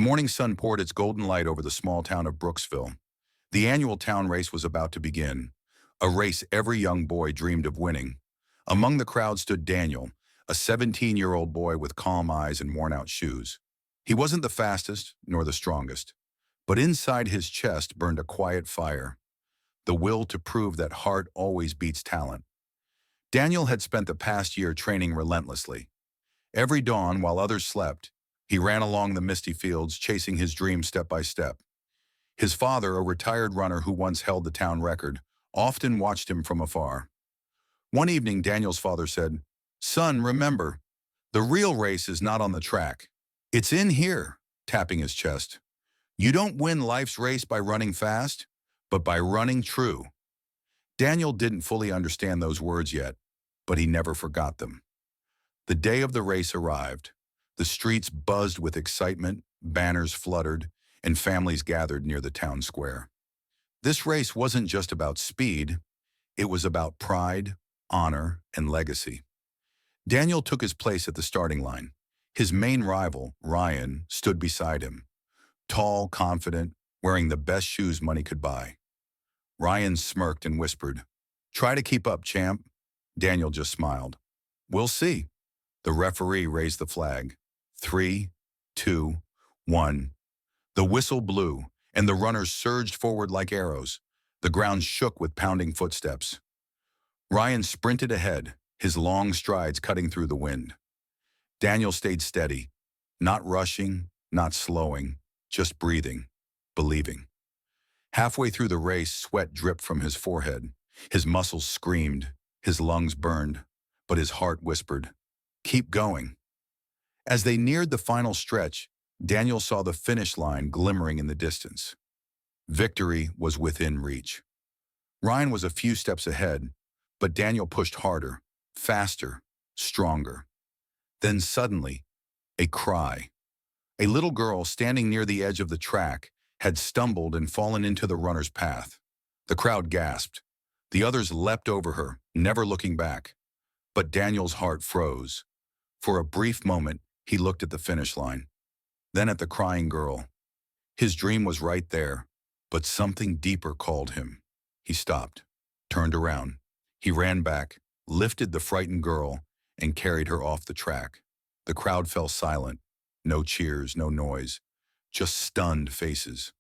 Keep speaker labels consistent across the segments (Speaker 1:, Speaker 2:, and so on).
Speaker 1: morning sun poured its golden light over the small town of Brooksville. The annual town race was about to begin, a race every young boy dreamed of winning. Among the crowd stood Daniel, a 17-year-old boy with calm eyes and worn-out shoes. He wasn't the fastest nor the strongest, but inside his chest burned a quiet fire, the will to prove that heart always beats talent. Daniel had spent the past year training relentlessly. Every dawn, while others slept, he ran along the misty fields, chasing his dream step by step. His father, a retired runner who once held the town record, often watched him from afar. One evening, Daniel's father said, "Son, remember, the real race is not on the track. It's in here," tapping his chest. "You don't win life's race by running fast, but by running true." Daniel didn't fully understand those words yet, but he never forgot them. The day of the race arrived. The streets buzzed with excitement, banners fluttered, and families gathered near the town square. This race wasn't just about speed, it was about pride, honor, and legacy. Daniel took his place at the starting line. His main rival, Ryan, stood beside him. Tall, confident, wearing the best shoes money could buy. Ryan smirked and whispered, "Try to keep up, champ." Daniel just smiled. "We'll see." The referee raised the flag. 3, 2, 1. The whistle blew, and the runners surged forward like arrows. The ground shook with pounding footsteps. Ryan sprinted ahead, his long strides cutting through the wind. Daniel stayed steady, not rushing, not slowing, just breathing, believing. Halfway through the race, sweat dripped from his forehead. His muscles screamed, his lungs burned, but his heart whispered, "Keep going." As they neared the final stretch, Daniel saw the finish line glimmering in the distance. Victory was within reach. Ryan was a few steps ahead, but Daniel pushed harder, faster, stronger. Then suddenly, a cry. A little girl standing near the edge of the track had stumbled and fallen into the runner's path. The crowd gasped. The others leapt over her, never looking back. But Daniel's heart froze. For a brief moment, he looked at the finish line, then at the crying girl. His dream was right there, but something deeper called him. He stopped, turned around. He ran back, lifted the frightened girl, and carried her off the track. The crowd fell silent. No cheers, no noise, just stunned faces.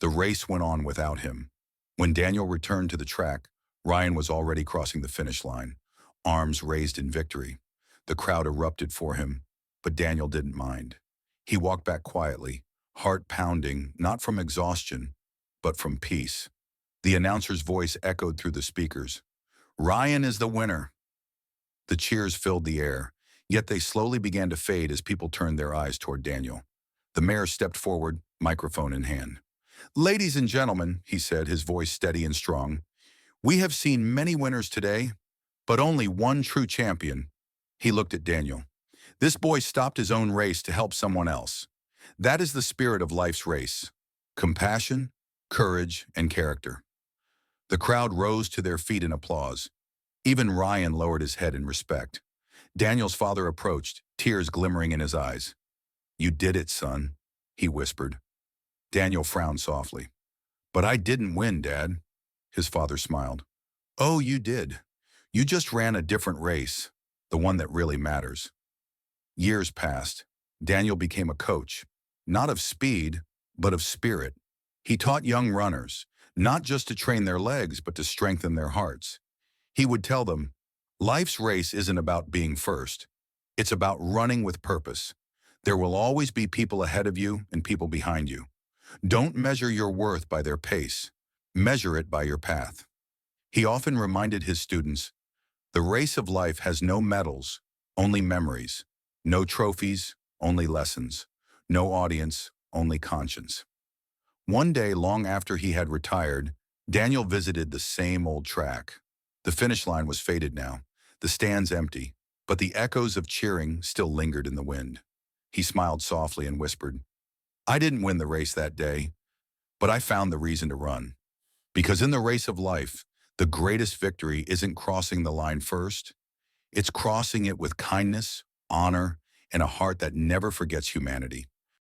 Speaker 1: The race went on without him. When Daniel returned to the track, Ryan was already crossing the finish line, arms raised in victory. The crowd erupted for him, but Daniel didn't mind. He walked back quietly, heart pounding, not from exhaustion, but from peace. The announcer's voice echoed through the speakers. "Ryan is the winner." The cheers filled the air, yet they slowly began to fade as people turned their eyes toward Daniel. The mayor stepped forward, microphone in hand. "Ladies and gentlemen," he said, his voice steady and strong, "we have seen many winners today, but only one true champion." He looked at Daniel. "This boy stopped his own race to help someone else. That is the spirit of life's race. Compassion, courage, and character." The crowd rose to their feet in applause. Even Ryan lowered his head in respect. Daniel's father approached, tears glimmering in his eyes. "You did it, son," he whispered. Daniel frowned softly. "But I didn't win, Dad." His father smiled. "Oh, you did. You just ran a different race, the one that really matters." Years passed. Daniel became a coach, not of speed, but of spirit. He taught young runners, not just to train their legs, but to strengthen their hearts. He would tell them, life's race isn't about being first. It's about running with purpose. There will always be people ahead of you and people behind you. Don't measure your worth by their pace. Measure it by your path. He often reminded his students, the race of life has no medals, only memories. No trophies, only lessons. No audience, only conscience. One day, long after he had retired, Daniel visited the same old track. The finish line was faded now, the stands empty, but the echoes of cheering still lingered in the wind. He smiled softly and whispered, "I didn't win the race that day, but I found the reason to run. Because in the race of life, the greatest victory isn't crossing the line first. It's crossing it with kindness, honor, and a heart that never forgets humanity."